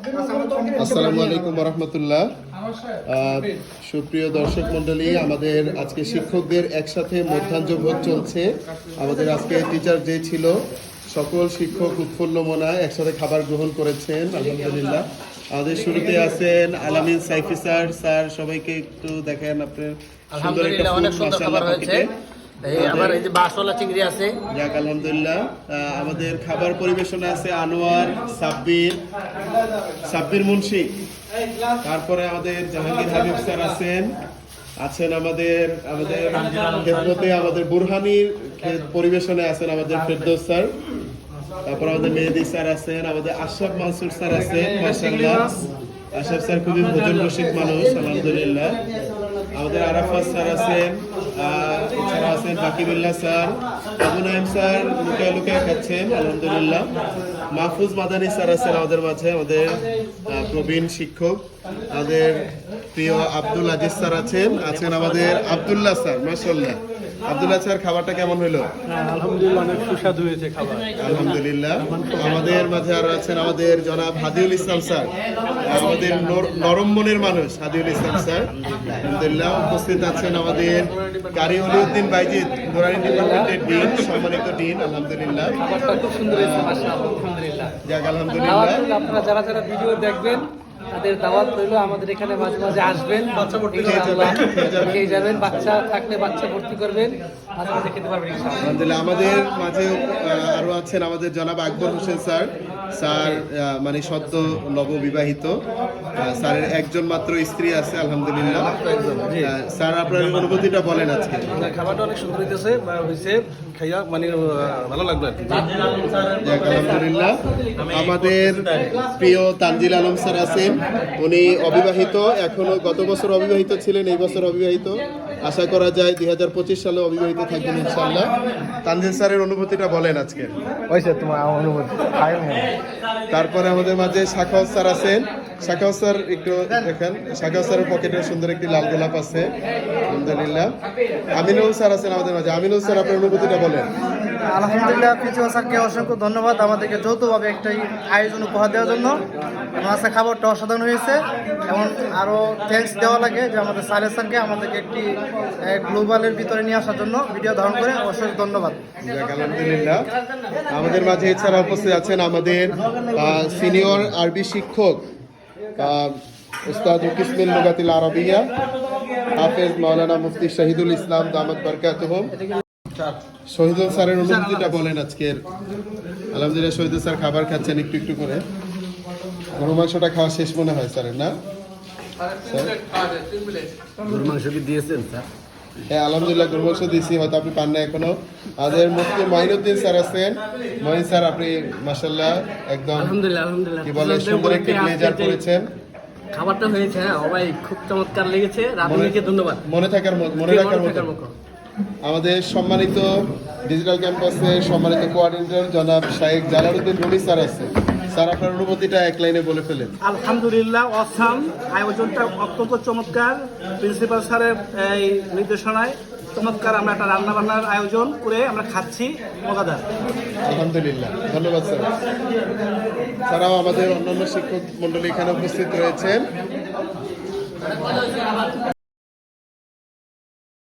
আসসালামু আলাইকুম রহমতুল্লাহ। সুপ্রিয় দর্শক মন্ডলী, আমাদের আজকে শিক্ষকদের একসাথে মধ্যাহ্নভোজ চলছে। আমাদের আজকে টিচার ডে ছিল, সকল শিক্ষক উৎফুল্ল মনায় একসাথে খাবার গ্রহণ করেছেন আলহামদুলিল্লাহ। আমাদের শুরুতে আছেন আলামিন সাইফি স্যার। স্যার সবাইকে একটু দেখেন আপনার সুন্দর একটা ফুল মাশাআল্লাহ পকেটে। আবার এই যে বাসওয়ালা চিংড়ি আছে। যাক আলহামদুলিল্লাহ। আমাদের খাবার পরিবেশনে আছে আনোয়ার, সাব্বির মুন্সি, তারপরে আমাদের জাহাঙ্গীর হাবিব স্যার আছেন আমাদের খেদমতে আমাদের বুরহানির পরিবেশনে আছেন আমাদের ফেরদৌস স্যার, তারপর আমাদের মেহেদি স্যার আছেন, আমাদের আশরাফ মানসুর স্যার আছেন মাশাআল্লাহ। আশরাফ স্যার খুবই ভোজন রসিক মানুষ আলহামদুলিল্লাহ। আমাদের আরাফাত স্যার আছেন, এছাড়া আছেন বাকিবুল্লাহ স্যার, আবু নাইম স্যার লুকায় লুকায় খাচ্ছেন আলহামদুলিল্লাহ। মাহফুজ মাদানী স্যার আছেন আমাদের মাঝে, আমাদের প্রবীণ শিক্ষক। আমাদের প্রিয় আব্দুল আজিজ স্যার আছেন আমাদের আব্দুল্লাহ স্যার। মাশাআল্লাহ আব্দুল্লাহ স্যার, খাবারটা কেমন হলো? আলহামদুলিল্লাহ, অনেক সুস্বাদু হয়েছে খাবার আলহামদুলিল্লাহ। আমাদের মাঝে আরো আছেন আমাদের জনাব হাদিউল ইসলাম স্যার, আমাদের নরম মনের মানুষ হাদিউল ইসলাম স্যার আলহামদুলিল্লাহ। উপস্থিত আছেন আমাদের কারি অলিউদ্দিন বাইজিদ, নুরানি ডিপার্টমেন্টের ডিন, সম্মানিত ডিন আলহামদুলিল্লাহ। খুব সুন্দর হয়েছে মাশাআল্লাহ, আলহামদুলিল্লাহ। যাক আলহামদুলিল্লাহ। আপনারা যারা যারা ভিডিও দেখবেন তাদের দাওয়াত রইল, আমাদের এখানে মাঝে মাঝে আসবেন, খেয়ে যাবেন। বাচ্চা থাকলে বাচ্চা ভর্তি করবেন, মাঝে মাঝে খেতে পারবেন ইনশাআল্লাহ। আলহামদুলিল্লাহ। আমাদের মাঝে আরো আছেন আমাদের জনাব আকবর হোসেন স্যার। স্যার মানে সদ্য নববিবাহিত, স্যারের একজন মাত্র স্ত্রী আছে আলহামদুলিল্লাহ। স্যার আপনার অনুভূতিটা বলেন আজকে। খাবারটা অনেক সুন্দর হয়েছে খাইয়া, মানে ভালো লাগলো আর কি। আলহামদুলিল্লাহ। আমাদের প্রিয় তানজিল আলম স্যার আছেন, উনি অবিবাহিত, এখনো গত বছর অবিবাহিত ছিলেন, এই বছর অবিবাহিত। আশা করা যায় 2025 সালে অবিবাহিত থাকবেন ইনশাআল্লাহ। তানজিল স্যারের অনুভূতিটা বলেন আজকে। তোমার অনুভূতি। তারপরে আমাদের মাঝে সাখাওয়াত স্যার আছেন। সাখাওয়াত স্যার একটু দেখেন, সাখাওয়াত স্যারের পকেটে সুন্দর একটি লাল গোলাপ আছে আলহামদুলিল্লাহ। আমিনুল স্যার আছেন আমাদের মাঝে। আমিনুল স্যার আপনার অনুভূতিটা বলেন। আলহামদুলিল্লাহ, প্রিন্সিপাল স্যারকে অসংখ্য ধন্যবাদ আমাদেরকে যৌথভাবে একটা আয়োজন উপহার দেওয়ার জন্য। এবং আজকে খাবারটা অসাধারণ হয়েছে, এবং আরও থ্যাঙ্কস দেওয়া লাগে যে আমাদের সালেহ স্যারকে আমাদেরকে একটি গ্লোবালের ভিতরে নিয়ে আসার জন্য ভিডিও ধারণ করে অসংখ্য ধন্যবাদ। আলহামদুলিল্লাহ। আমাদের মাঝে এছাড়া উপস্থিত আছেন আমাদের সিনিয়র আরবি শিক্ষক উস্তাদ কিসমিল লুগাতিল আরবিয়া হাফেজ মাওলানা মুফতি শহীদুল ইসলাম দামাত বরকাতুহুম। শহীদুল স্যারের অনুভূতিটা বলেন আজকের। আলহামদুলিল্লাহ, শহীদুল স্যার খাবার খাচ্ছেন একটু একটু করে। গরু মাংসটা খাওয়া শেষ মনে হয় স্যারের, না? গরুর মাংস কি দিয়েছেন স্যার? হ্যাঁ আলহামদুলিল্লাহ, গরু মাংস দিয়েছি, হয়তো আপনি পান না এখনো। আমাদের মুফতি মঈনুদ্দিন স্যার আছেন। মঈন স্যার, আপনি মাশাআল্লাহ একদম কি বলে সুন্দর একটি ব্লেজার পরেছেন। খাবারটা হয়েছে ভাই, খুব চমৎকার লেগেছে। রাধুনিকে ধন্যবাদ। মনে রাখার মতো। আমাদের সম্মানিত ডিজিটাল ক্যাম্পাসের সম্মানিত কোঅর্ডিনেটর জনাব শাহেক জালালউদ্দিন রুমি স্যার আছে। স্যার আপনার অনুভূতিটা এক লাইনে বলে ফেলেন। আলহামদুলিল্লাহ, অসাম। আয়োজনটা অত্যন্ত চমৎকার। প্রিন্সিপাল স্যারের এই নির্দেশনায় চমৎকার আমরা একটা রান্না বান্নার আয়োজন করে আমরা খাচ্ছি, মজাদার। আলহামদুলিল্লাহ, ধন্যবাদ স্যার। ছাড়াও আমাদের অন্যান্য শিক্ষক মন্ডলী এখানে উপস্থিত রয়েছেন।